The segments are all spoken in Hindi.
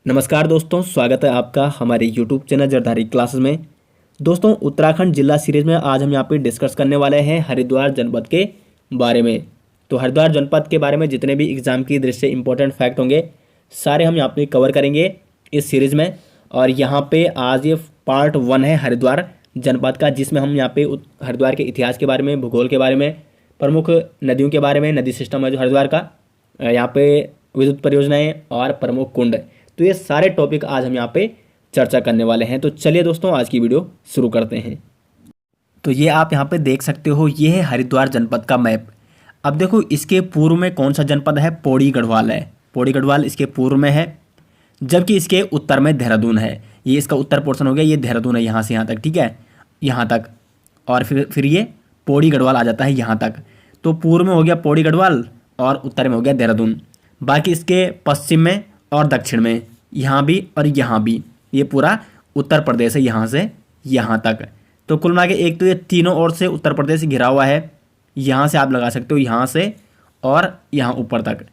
नमस्कार दोस्तों, स्वागत है आपका हमारे YouTube चैनल जरधारी क्लासेस में। दोस्तों, उत्तराखंड जिला सीरीज में आज हम यहाँ पे डिस्कस करने वाले हैं हरिद्वार जनपद के बारे में। तो हरिद्वार जनपद के बारे में जितने भी एग्जाम की दृष्टि से इंपॉर्टेंट फैक्ट होंगे सारे हम यहाँ पे कवर करेंगे इस सीरीज़ में। और यहाँ पे आज ये पार्ट 1 है हरिद्वार जनपद का, जिसमें हम यहाँ पे हरिद्वार के इतिहास के बारे में, भूगोल के बारे में, प्रमुख नदियों के बारे में, नदी सिस्टम है जो हरिद्वार का, यहाँ पे विद्युत परियोजनाएं और प्रमुख कुंड, तो ये सारे टॉपिक आज हम यहाँ पे चर्चा करने वाले हैं। तो चलिए दोस्तों, आज की वीडियो शुरू करते हैं। तो ये आप यहाँ पे देख सकते हो, ये है हरिद्वार जनपद का मैप। अब देखो, इसके पूर्व में कौन सा जनपद है? पौड़ी गढ़वाल है। पौड़ी गढ़वाल इसके पूर्व में है, जबकि इसके उत्तर में देहरादून है। ये इसका उत्तर पोर्शन हो गया, ये देहरादून है यहाँ से यहाँ तक, ठीक है, यहाँ तक। और फिर ये पौड़ी गढ़वाल आ जाता है यहाँ तक। तो पूर्व में हो गया पौड़ी गढ़वाल और उत्तर में हो गया देहरादून। बाकी इसके पश्चिम में और दक्षिण में, यहाँ भी और यहाँ भी, ये पूरा उत्तर प्रदेश है यहाँ से यहाँ तक। तो कुल मिला के एक तो ये तीनों ओर से उत्तर प्रदेश घिरा हुआ है। यहाँ से आप लगा सकते हो, यहाँ से और यहाँ ऊपर तक।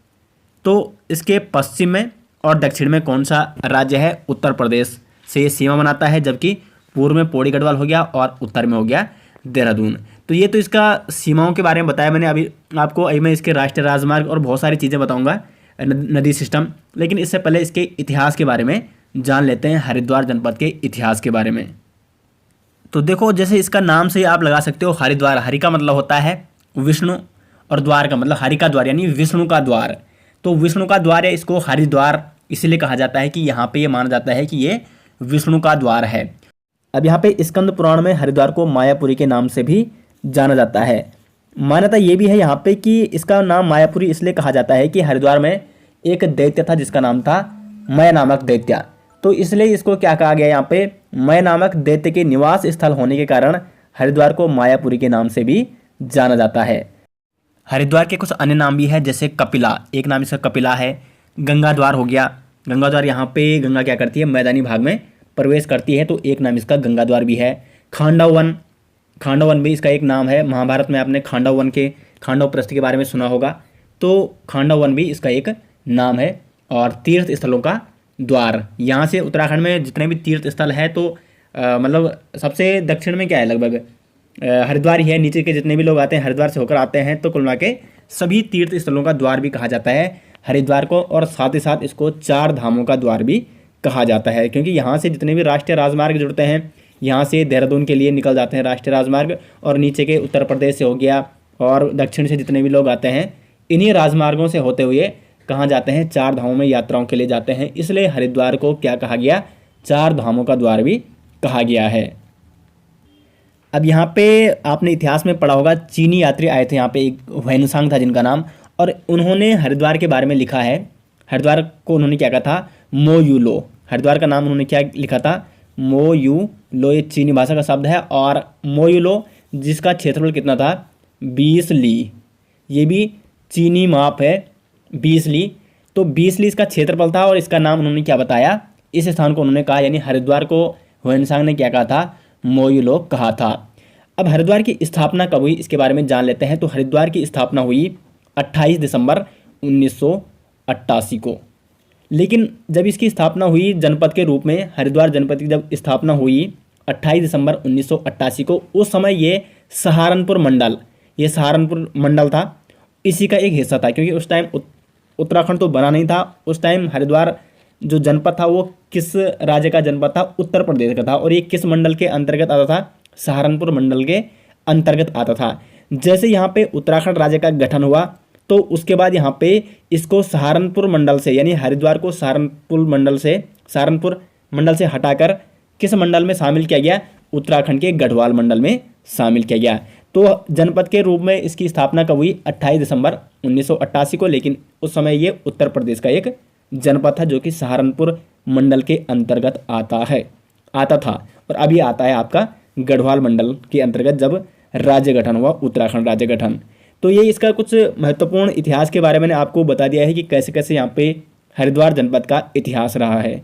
तो इसके पश्चिम में और दक्षिण में कौन सा राज्य है? उत्तर प्रदेश से ये सीमा बनाता है, जबकि पूर्व में पौड़ी गढ़वाल हो गया और उत्तर में हो गया देहरादून। तो ये तो इसका सीमाओं के बारे में बताया मैंने अभी आपको। अभी मैं इसके राष्ट्रीय राजमार्ग और बहुत सारी चीज़ें बताऊँगा, नदी सिस्टम। लेकिन इससे पहले इसके इतिहास के बारे में जान लेते हैं, हरिद्वार जनपद के इतिहास के बारे में। तो देखो, जैसे इसका नाम से आप लगा सकते हो, हरिद्वार, हरि का मतलब होता है विष्णु और द्वार का मतलब हरि का द्वार, यानी विष्णु का द्वार। तो विष्णु का द्वार है, इसको हरिद्वार इसलिए कहा जाता है कि यहाँ पे ये माना जाता है कि ये विष्णु का द्वार है। अब यहाँ पे स्कंद पुराण में हरिद्वार को मायापुरी के नाम से भी जाना जाता है। मान्यता ये भी है यहाँ पे कि इसका नाम मायापुरी इसलिए कहा जाता है कि हरिद्वार में एक दैत्य था जिसका नाम था मय नामक दैत्य। तो इसलिए इसको क्या कहा गया, यहाँ पे मय नामक दैत्य के निवास स्थल होने के कारण हरिद्वार को मायापुरी के नाम से भी जाना जाता है। हरिद्वार के कुछ अन्य नाम भी है, जैसे कपिला, एक नाम इसका कपिला है। गंगा द्वार हो गया, गंगा द्वार, यहाँ पे गंगा क्या करती है, मैदानी भाग में प्रवेश करती है, तो एक नाम इसका गंगा द्वार भी है। खांडव वन, खांडव वन भी इसका एक नाम है। महाभारत में आपने खांडव वन के, खांडव प्रस्थ के बारे में सुना होगा, तो खांडव वन भी इसका एक नाम है। और तीर्थ स्थलों का द्वार, यहाँ से उत्तराखंड में जितने भी तीर्थ स्थल है, तो मतलब सबसे दक्षिण में क्या है, लगभग हरिद्वार ही है। नीचे के जितने भी लोग आते हैं हरिद्वार से होकर आते हैं, तो कुल मिला के सभी तीर्थ स्थलों का द्वार भी कहा जाता है हरिद्वार को। और साथ ही साथ इसको 4 धामों का द्वार भी कहा जाता है, क्योंकि यहाँ से जितने भी राष्ट्रीय राजमार्ग जुड़ते हैं, यहाँ से देहरादून के लिए निकल जाते हैं राष्ट्रीय राजमार्ग, और नीचे के उत्तर प्रदेश से हो गया और दक्षिण से जितने भी लोग आते हैं, इन्हीं राजमार्गों से होते हुए कहाँ जाते हैं, 4 धामों में यात्राओं के लिए जाते हैं। इसलिए हरिद्वार को क्या कहा गया, 4 धामों का द्वार भी कहा गया है। अब यहाँ पे आपने इतिहास में पढ़ा होगा, चीनी यात्री आए थे यहाँ पे, एक हुएनसांग था जिनका नाम, और उन्होंने हरिद्वार के बारे में लिखा है। हरिद्वार को उन्होंने क्या कहा था, मो यू लो। हरिद्वार का नाम उन्होंने क्या लिखा था, मो यू लो। ये चीनी भाषा का शब्द है। और मो यू लो, जिसका क्षेत्रफल कितना था, 20 ली। ये भी चीनी माप है, 20 ली। तो 20 ली इसका क्षेत्रफल था, और इसका नाम उन्होंने क्या बताया, इस स्थान को उन्होंने कहा, यानी हरिद्वार को हुएनसांग ने क्या कहा था, मो यू लो कहा था। अब हरिद्वार की स्थापना कब हुई, इसके बारे में जान लेते हैं। तो हरिद्वार की स्थापना हुई 28 दिसंबर 1988 को। लेकिन जब इसकी स्थापना हुई जनपद के रूप में, हरिद्वार जनपद की जब स्थापना हुई 28 दिसंबर 1988 को, उस समय ये सहारनपुर मंडल, ये सहारनपुर मंडल था, इसी का एक हिस्सा था। क्योंकि उस टाइम उत्तराखंड तो बना नहीं था। उस टाइम हरिद्वार जो जनपद था वो किस राज्य का जनपद था, उत्तर प्रदेश का था। और ये किस मंडल के अंतर्गत आता था, सहारनपुर मंडल के अंतर्गत आता था। जैसे यहाँ पे उत्तराखंड राज्य का गठन हुआ, तो उसके बाद यहाँ पे इसको सहारनपुर मंडल से, यानी हरिद्वार को सहारनपुर मंडल से हटाकर किस मंडल में शामिल किया गया, उत्तराखंड के गढ़वाल मंडल में शामिल किया गया। तो जनपद के रूप में इसकी स्थापना कब हुई, 28 दिसंबर 1988 को। लेकिन उस समय ये उत्तर प्रदेश का एक जनपद था, जो कि सहारनपुर मंडल के अंतर्गत आता था। और अभी आता है आपका गढ़वाल मंडल के अंतर्गत, जब राज्य गठन हुआ, उत्तराखंड राज्य गठन। तो ये इसका कुछ महत्वपूर्ण इतिहास के बारे में मैंने आपको बता दिया है कि कैसे कैसे यहाँ पे हरिद्वार जनपद का इतिहास रहा है।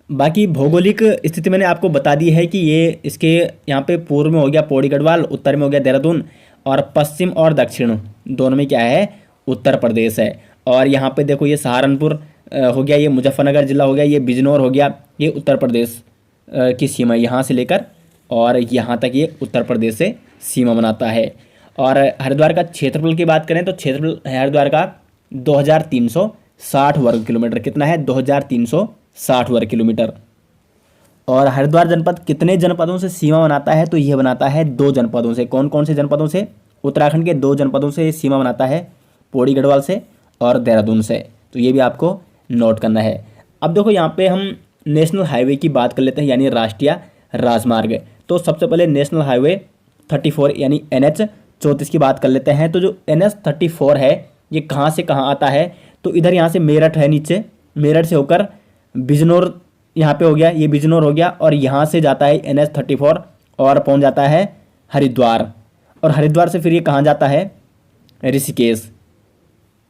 बाकी भौगोलिक स्थिति मैंने आपको बता दी है कि ये इसके यहाँ पे पूर्व में हो गया पौड़ी गढ़वाल, उत्तर में हो गया देहरादून, और पश्चिम और दक्षिण दोनों में क्या है, उत्तर प्रदेश है। और यहाँ पे देखो, ये सहारनपुर हो गया, ये मुजफ्फरनगर जिला हो गया, ये बिजनौर हो गया, ये उत्तर प्रदेश की सीमा यहाँ से लेकर और यहाँ तक ये उत्तर प्रदेश से सीमा बनाता है। और हरिद्वार का क्षेत्रफल की बात करें तो क्षेत्रफल है हरिद्वार का 2360 वर्ग किलोमीटर। कितना है? 2360 वर्ग किलोमीटर। और हरिद्वार जनपद कितने जनपदों से सीमा बनाता है? तो यह बनाता है 2 जनपदों से। कौन कौन से जनपदों से? उत्तराखंड के 2 जनपदों से सीमा बनाता है, पौड़ी गढ़वाल से और देहरादून से। तो ये भी आपको नोट करना है। अब देखो यहाँ पे हम नेशनल हाईवे की बात कर लेते हैं, यानी राष्ट्रीय राजमार्ग। तो सबसे पहले नेशनल हाईवे 34 यानी NH 34 की बात कर लेते हैं। तो जो NH 34 है ये कहाँ से कहाँ आता है? तो इधर यहाँ से मेरठ है, नीचे मेरठ से होकर बिजनौर यहाँ पे हो गया, ये बिजनौर हो गया, और यहाँ से जाता है NH 34 और पहुँच जाता है हरिद्वार। और हरिद्वार से फिर ये कहाँ जाता है? ऋषिकेश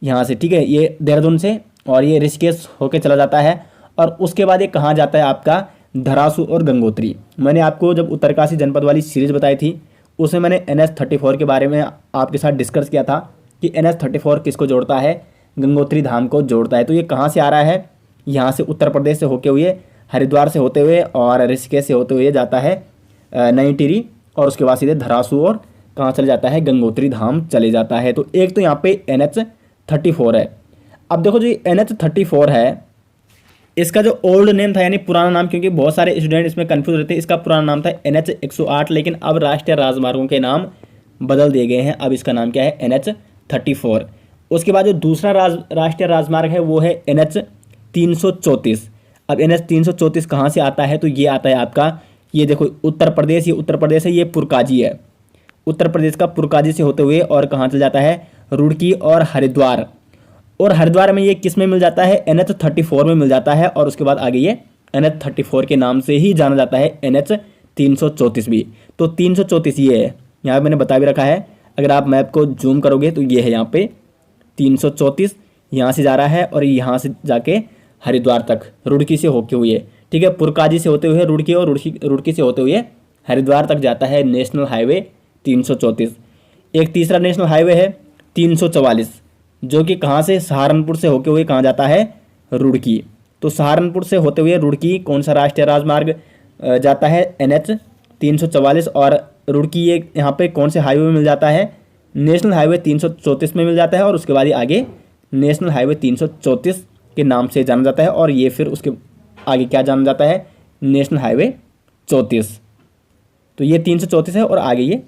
यहाँ से, ठीक है, ये देहरादून से, और ये ऋषिकेश होके चला जाता है। और उसके बाद ये कहाँ जाता है? आपका धरासू और गंगोत्री। मैंने आपको जब उत्तरकाशी जनपद वाली सीरीज बताई थी उसमें मैंने NH 34 के बारे में आपके साथ डिस्कस किया था कि NH 34 किसको जोड़ता है? गंगोत्री धाम को जोड़ता है। तो ये कहाँ से आ रहा है? यहाँ से उत्तर प्रदेश से होते हुए, हरिद्वार से होते हुए और ऋषिकेश से होते हुए जाता है नई टिहरी, और उसके बाद सीधे धरासू और कहाँ चले जाता है? गंगोत्री धाम चले जाता है। तो एक तो यहाँ पे NH 34 है। अब देखो जो NH 34 है इसका जो ओल्ड नेम था यानी पुराना नाम, क्योंकि बहुत सारे स्टूडेंट इसमें कंफ्यूज रहते हैं, इसका पुराना नाम था NH 108, लेकिन अब राष्ट्रीय राजमार्गों के नाम बदल दिए गए हैं। अब इसका नाम क्या है? NH 34। उसके बाद जो दूसरा राष्ट्रीय राजमार्ग है वो है NH 334। अब NH 334 कहाँ से आता है? तो ये आता है आपका, ये देखो उत्तर प्रदेश, ये उत्तर प्रदेश है, ये पुरकाजी है, उत्तर प्रदेश का पुरकाजी से होते हुए और कहाँ चल जाता है? रुड़की और हरिद्वार। और हरिद्वार में ये किस में मिल जाता है? NH 34 में मिल जाता है। और उसके बाद आगे ये NH 34 के नाम से ही जाना जाता है, NH 334 भी। तो 334 ये है, यहाँ पे मैंने बता भी रखा है, अगर आप मैप को जूम करोगे तो ये है यहाँ पे 334, यहाँ से जा रहा है और यहाँ से जाके हरिद्वार तक रुड़की से होते हुए, ठीक है, पुरकाजी से होते हुए रुड़की, और रुड़की से होते हुए हरिद्वार तक जाता है नेशनल हाईवे 334। एक तीसरा नेशनल हाईवे है 344, जो कि कहाँ से? सहारनपुर से होते हुए कहाँ जाता है? रुड़की। तो सहारनपुर से होते हुए रुड़की कौन सा राष्ट्रीय राजमार्ग जाता है? NH 344। और रुड़की ये यहाँ पे कौन से हाईवे में मिल जाता है? नेशनल हाईवे 334 में मिल जाता है। और उसके बाद ये आगे नेशनल हाईवे 334 के नाम से जाना जाता है, और ये फिर उसके आगे क्या जाना जाता है? National highway 34। तो ये 334 है और आगे ये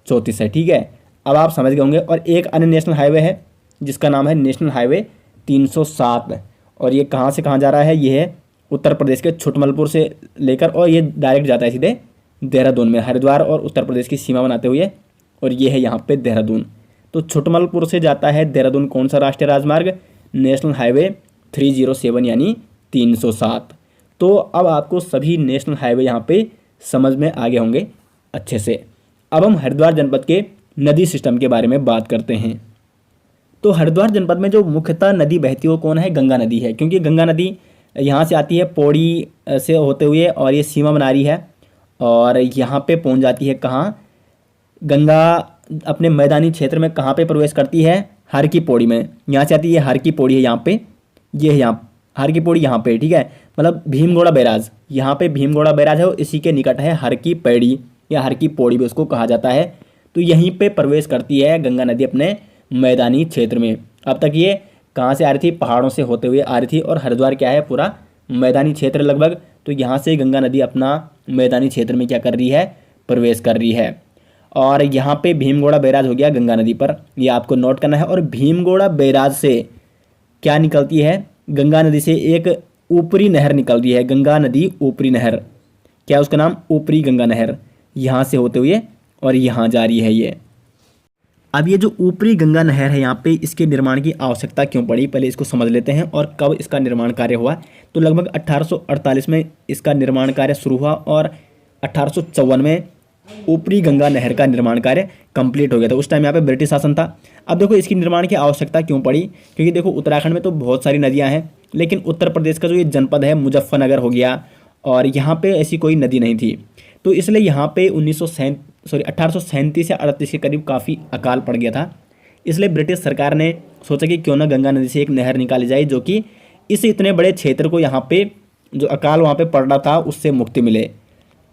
34 है, ठीक है। अब आप समझ गए होंगे। और एक अन्य नेशनल हाईवे है जिसका नाम है नेशनल हाईवे 307, और ये कहाँ से कहाँ जा रहा है? ये है उत्तर प्रदेश के छुटमलपुर से लेकर, और ये डायरेक्ट जाता है सीधे देहरादून में, हरिद्वार और उत्तर प्रदेश की सीमा बनाते हुए, और ये है यहाँ पे देहरादून। तो छुटमलपुर से जाता है देहरादून कौन सा राष्ट्रीय राजमार्ग? नेशनल हाईवे 307 यानी 307। तो अब आपको सभी नेशनल हाईवे यहाँ पे समझ में आ गए होंगे अच्छे से। अब हम हरिद्वार जनपद के नदी सिस्टम के बारे में बात करते हैं। तो हरिद्वार जनपद में जो मुख्यतः नदी बहती है वो कौन है? गंगा नदी है, क्योंकि गंगा नदी यहाँ से आती है पौड़ी से होते हुए और ये सीमा बना रही है, और यहाँ पे पहुँच जाती है कहाँ? गंगा अपने मैदानी क्षेत्र में कहाँ पे प्रवेश करती है? हर की पौड़ी में। यहाँ से आती है, हर की पौड़ी है यहाँ पे, ये है यहाँ हर की पौड़ी यहाँ पे, ठीक है, मतलब भीमगोड़ा बैराज, यहाँ पे भीमगोड़ा बैराज है और इसी के निकट है हर की पैड़ी या हर की पौड़ी भी उसको कहा जाता है। तो यहीं पे प्रवेश करती है गंगा नदी अपने मैदानी क्षेत्र में। अब तक ये कहाँ से आ रही थी? पहाड़ों से होते हुए आ रही थी, और हरिद्वार क्या है? पूरा मैदानी क्षेत्र लगभग। तो यहाँ से गंगा नदी अपना मैदानी क्षेत्र में क्या कर रही है? प्रवेश कर रही है। और यहाँ पे भीमगोड़ा बैराज हो गया गंगा नदी पर, ये आपको नोट करना है। और भीमगोड़ा बैराज से क्या निकलती है? गंगा नदी से एक ऊपरी नहर निकल रही है, गंगा नदी ऊपरी नहर, क्या उसका नाम? ऊपरी गंगा नहर, यहाँ से होते हुए और यहाँ जा रही है ये। अब ये जो ऊपरी गंगा नहर है यहाँ पे, इसके निर्माण की आवश्यकता क्यों पड़ी? पहले इसको समझ लेते हैं। और कब इसका निर्माण कार्य हुआ? तो लगभग 1848 में इसका निर्माण कार्य शुरू हुआ, और 1854 में ऊपरी गंगा नहर का निर्माण कार्य कंप्लीट हो गया था। उस टाइम यहाँ पे ब्रिटिश शासन था। अब देखो इसकी निर्माण की आवश्यकता क्यों पड़ी? क्योंकि देखो उत्तराखंड में तो बहुत सारी नदियाँ हैं, लेकिन उत्तर प्रदेश का जो ये जनपद है मुजफ्फरनगर हो गया, और यहाँ पे ऐसी कोई नदी नहीं थी। तो इसलिए यहाँ पे 1837 या 38 के करीब काफ़ी अकाल पड़ गया था। इसलिए ब्रिटिश सरकार ने सोचा कि क्यों ना गंगा नदी से एक नहर निकाली जाए जो कि इस इतने बड़े क्षेत्र को यहाँ पे जो अकाल वहाँ पे पड़ रहा था उससे मुक्ति मिले।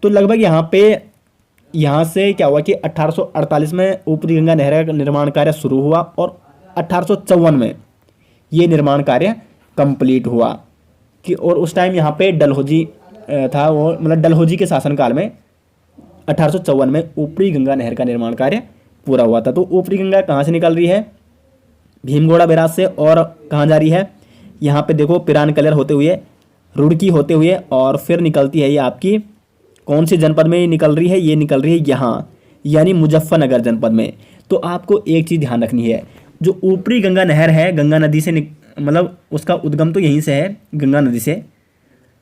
तो लगभग यहाँ से क्या हुआ कि 1848 में ऊपरी गंगा नहर का निर्माण कार्य शुरू हुआ और 1854 में ये निर्माण कार्य कंप्लीट हुआ कि, और उस टाइम यहाँ पे डलहौजी था, वो मतलब डलहौजी के शासनकाल में 1854 में ऊपरी गंगा नहर का निर्माण कार्य पूरा हुआ था। तो ऊपरी गंगा कहाँ से निकल रही है? भीमगोड़ा बैराज से। और कहाँ जा रही है? यहाँ पे देखो पिरानकलर होते हुए, रुड़की होते हुए, और फिर निकलती है ये आपकी कौन सी जनपद में निकल रही है? ये निकल रही है यहाँ, यानी मुजफ्फरनगर जनपद में। तो आपको एक चीज़ ध्यान रखनी है, जो ऊपरी गंगा नहर है गंगा नदी से मतलब उसका उद्गम तो यहीं से है, गंगा नदी से,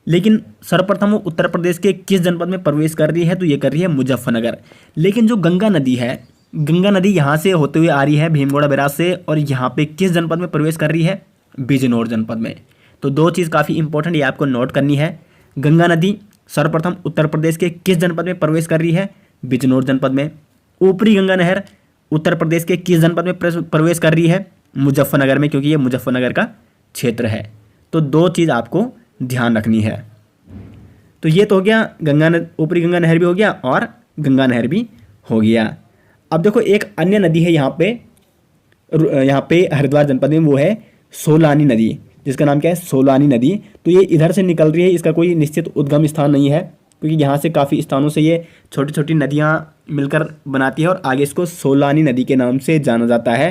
लेकिन सर्वप्रथम वो उत्तर प्रदेश के किस जनपद में प्रवेश कर रही है? तो ये कर रही है मुजफ्फरनगर। लेकिन जो गंगा नदी है, गंगा नदी यहाँ से होते हुए आ रही है भीमगोड़ा बैराज से, और यहाँ पे किस जनपद में प्रवेश कर रही है? बिजनौर जनपद में। तो दो चीज़ काफ़ी इंपॉर्टेंट ये आपको नोट करनी है। गंगा नदी सर्वप्रथम उत्तर प्रदेश के किस जनपद में प्रवेश कर रही है? बिजनौर जनपद में। ऊपरी गंगा नहर उत्तर प्रदेश के किस जनपद में प्रवेश कर रही है? मुजफ्फरनगर में, क्योंकि ये मुजफ्फरनगर का क्षेत्र है। तो दो चीज़ आपको ध्यान रखनी है। तो ये तो हो गया ऊपरी गंगा नहर भी हो गया और गंगा नहर भी हो गया। अब देखो एक अन्य नदी है यहाँ पे हरिद्वार जनपद में, वो है सोलानी नदी, जिसका नाम क्या है? सोलानी नदी। तो ये इधर से निकल रही है, इसका कोई निश्चित उद्गम स्थान नहीं है, क्योंकि यहाँ से काफ़ी स्थानों से ये छोटी छोटी नदियाँ मिलकर बनाती है और आगे इसको सोलानी नदी के नाम से जाना जाता है।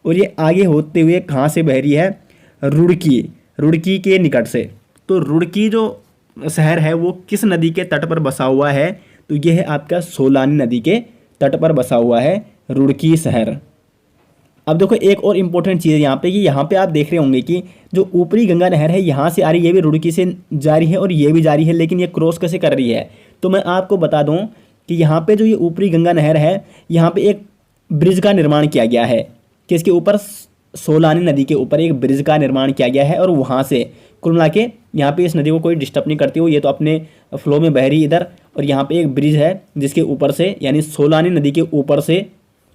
और ये आगे होते हुए कहाँ से बह रही है? रुड़की के निकट से। तो रुड़की जो शहर है वो किस नदी के तट पर बसा हुआ है? तो ये है आपका सोलानी नदी के तट पर बसा हुआ है रुड़की शहर। अब देखो एक और इम्पोर्टेंट चीज़ है यहाँ पे कि यहाँ पे आप देख रहे होंगे कि जो ऊपरी गंगा नहर है यहाँ से आ रही है, ये भी रुड़की से जा रही है और ये भी जा रही है, लेकिन ये क्रॉस कैसे कर रही है? तो मैं आपको बता दूँ कि यहाँ पे जो ये ऊपरी गंगा नहर है, यहाँ पे एक ब्रिज का निर्माण किया गया है, किसके ऊपर? सोलानी नदी के ऊपर एक ब्रिज का निर्माण किया गया है। और वहाँ से कुल मिला के यहाँ पे इस नदी को कोई डिस्टर्ब नहीं करती हो, ये तो अपने फ्लो में बह रही इधर, और यहाँ पे एक ब्रिज है जिसके ऊपर से, यानी सोलानी नदी के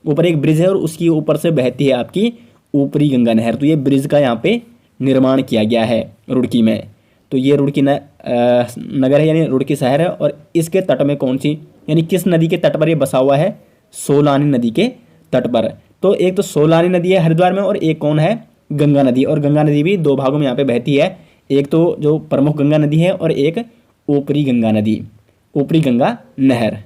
ऊपर एक ब्रिज है और उसकी ऊपर से बहती है आपकी ऊपरी गंगा नहर। तो ये ब्रिज का यहाँ पे निर्माण किया गया है रुड़की में। तो ये रुड़की नगर है, यानी रुड़की शहर है, और इसके तट में कौन सी, यानी किस नदी के तट पर ये बसा हुआ है? सोलानी नदी के तट पर। तो एक तो सोलानी नदी है हरिद्वार में और एक कौन है? गंगा नदी। और गंगा नदी भी दो भागों में यहाँ पे बहती है, एक तो जो प्रमुख गंगा नदी है और एक ऊपरी गंगा नदी, ऊपरी गंगा नहर।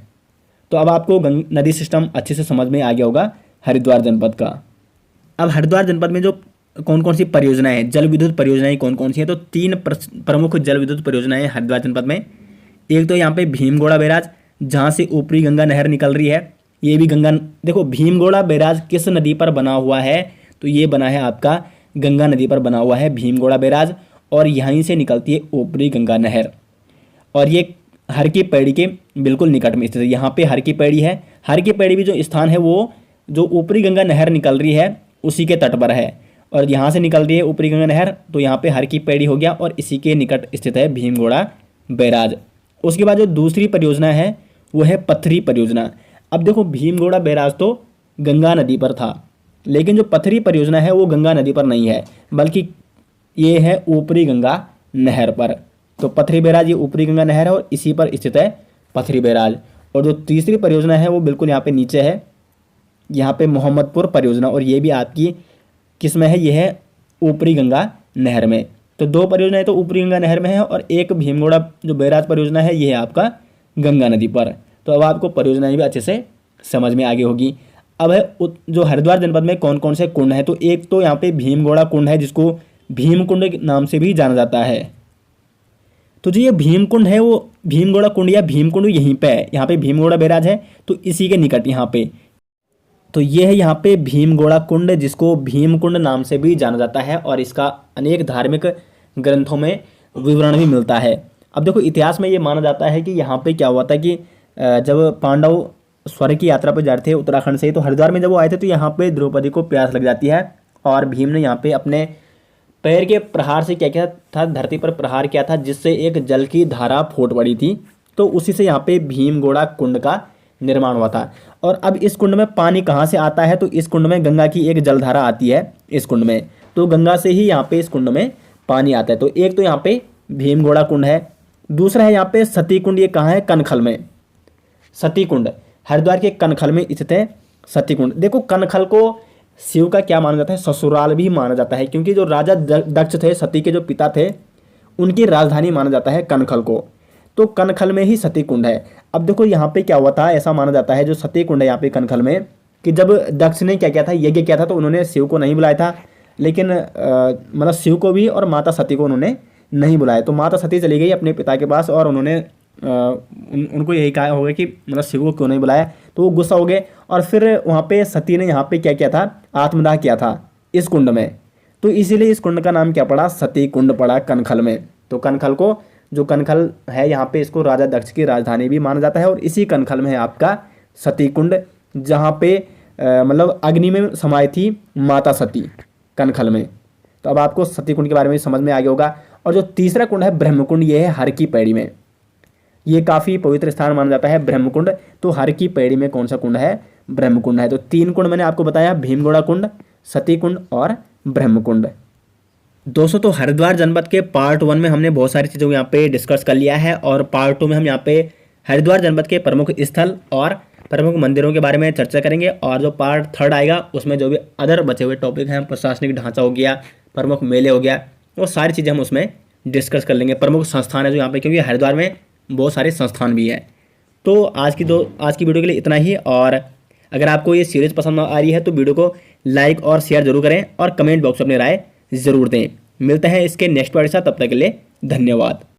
तो अब आपको नदी सिस्टम अच्छे से समझ में आ गया होगा हरिद्वार जनपद का। अब हरिद्वार जनपद में जो कौन कौन सी परियोजनाएं हैं, जल विद्युत परियोजनाएं कौन कौन सी हैं? तो तीन प्रमुख जल विद्युत परियोजनाएं हैं हरिद्वार जनपद में। एक तो यहाँ पे भीमगोड़ा बैराज, जहाँ से ऊपरी गंगा नहर निकल रही है। ये भी देखो भीमगोड़ा बैराज किस नदी पर बना हुआ है? तो ये बना है आपका गंगा नदी पर बना हुआ है भीमगोड़ा बैराज, और यहीं से निकलती है ऊपरी गंगा नहर। और ये हर की पैड़ी के बिल्कुल निकट में स्थित है। यहाँ पे हर की पैड़ी है, हर की पैड़ी भी जो स्थान है वो जो ऊपरी गंगा नहर निकल रही है उसी के तट पर है, और यहाँ से निकल रही है ऊपरी गंगा नहर, तो यहाँ पे हर की पैड़ी हो गया और इसी के निकट स्थित है भीमगोड़ा बैराज। उसके बाद जो दूसरी परियोजना है वो है पथरी परियोजना। अब देखो भीमगोड़ा बैराज तो गंगा नदी पर था, लेकिन जो पथरी परियोजना है वो गंगा नदी पर नहीं है, बल्कि ये है ऊपरी गंगा नहर पर। तो पथरी बैराज ये ऊपरी गंगा नहर है और इसी पर स्थित है पथरी बैराज। और जो तीसरी परियोजना है वो बिल्कुल यहाँ पे नीचे है, यहाँ पे मोहम्मदपुर परियोजना, और ये भी आपकी किस में है? ये है ऊपरी गंगा नहर में। तो दो परियोजनाएं तो ऊपरी गंगा नहर में है और एक भीमगोड़ा जो बैराज परियोजना है ये है आपका गंगा नदी पर। तो अब आपको परियोजनाएं भी अच्छे से समझ में आगे होगी। अब है जो हरिद्वार जनपद में कौन कौन से कुंड हैं? तो एक तो यहाँ पे भीमगोड़ा कुंड है, जिसको भीमकुंड के नाम से भी जाना जाता है। तो जो ये भीमकुंड है वो भीमगोड़ा कुंड या भीमकुंड यहीं पे है, यहाँ पे भीमगोड़ा बैराज है तो इसी के निकट यहाँ पे। तो ये है यहाँ पे भीमगोड़ा कुंड, जिसको भीमकुंड नाम से भी जाना जाता है, और इसका अनेक धार्मिक ग्रंथों में विवरण भी मिलता है। अब देखो इतिहास में ये माना जाता है कि यहाँ पे क्या हुआ था कि जब पांडव स्वर्ग की यात्रा पर जा रहे थे उत्तराखंड से, तो हरिद्वार में जब वो आए थे तो यहाँ पे द्रौपदी को प्यास लग जाती है, और भीम ने यहाँ पे अपने पैर के प्रहार से क्या किया था? धरती पर प्रहार किया था, जिससे एक जल की धारा फूट पड़ी थी। तो उसी से यहाँ पे भीमगोड़ा कुंड का निर्माण हुआ था। और अब इस कुंड में पानी कहाँ से आता है? तो इस कुंड में गंगा की एक जलधारा आती है इस कुंड में, तो गंगा से ही यहाँ पे इस कुंड में पानी आता है। तो एक तो यहाँ पे भीमगोड़ा कुंड है, दूसरा है यहाँ पे सती कुंड। ये कहाँ है? कनखल में। सती कुंड हरिद्वार के कनखल में स्थित है सती कुंड। देखो कनखल को शिव का क्या माना जाता है? ससुराल भी माना जाता है, क्योंकि जो राजा दक्ष थे, सती के जो पिता थे, उनकी राजधानी माना जाता है कनखल को। तो कनखल में ही सती कुंड है। अब देखो यहाँ पे क्या हुआ था, ऐसा माना जाता है जो सती कुंड है यहाँ पे कनखल में, कि जब दक्ष ने क्या किया था, यज्ञ किया था, तो उन्होंने शिव को नहीं बुलाया था, लेकिन मतलब शिव को भी और माता सती को उन्होंने नहीं बुलाया। तो माता सती चली गई अपने पिता के पास और उन्होंने उनको यही कहा होगा कि मतलब शिव को क्यों नहीं बुलाया। तो वो गुस्सा हो गए और फिर वहाँ पे सती ने यहाँ पे क्या किया था, आत्मदाह किया था इस कुंड में। तो इसीलिए इस कुंड का नाम क्या पड़ा? सती कुंड पड़ा कनखल में। तो कनखल को, जो कनखल है यहाँ पे, इसको राजा दक्ष की राजधानी भी माना जाता है। और इसी कनखल में है आपका सती कुंड, जहाँ पे मतलब अग्नि में समाई थी माता सती, कनखल में। तो अब आपको सती कुंड के बारे में समझ में आ गया होगा। और जो तीसरा कुंड है ब्रह्मकुंड, ये है हर की पैड़ी में। ये काफ़ी पवित्र स्थान माना जाता है ब्रह्मकुंड। तो हर की पैड़ी में कौन सा कुंड है? ब्रह्मकुंड है। तो 3 कुंड मैंने आपको बताया, भीमगोड़ा कुंड, सती कुंड और ब्रह्मकुंड। दोस्तों तो हरिद्वार जनपद के पार्ट 1 में हमने बहुत सारी चीज़ों को यहाँ पे डिस्कस कर लिया है, और पार्ट 2 में हम यहाँ पे हरिद्वार जनपद के प्रमुख स्थल और प्रमुख मंदिरों के बारे में चर्चा करेंगे। और जो पार्ट 3 आएगा उसमें जो भी अदर बचे हुए टॉपिक हैं, प्रशासनिक ढांचा हो गया, प्रमुख मेले हो गया, वो सारी चीज़ें हम उसमें डिस्कस कर लेंगे। प्रमुख संस्थान है जो यहाँ पे, क्योंकि हरिद्वार में बहुत सारे संस्थान भी है। तो आज की वीडियो के लिए इतना ही। और अगर आपको ये सीरीज़ पसंद आ रही है तो वीडियो को लाइक और शेयर जरूर करें और कमेंट बॉक्स में अपनी राय ज़रूर दें। मिलते हैं इसके नेक्स्ट वीडियो के साथ, तब तक के लिए धन्यवाद।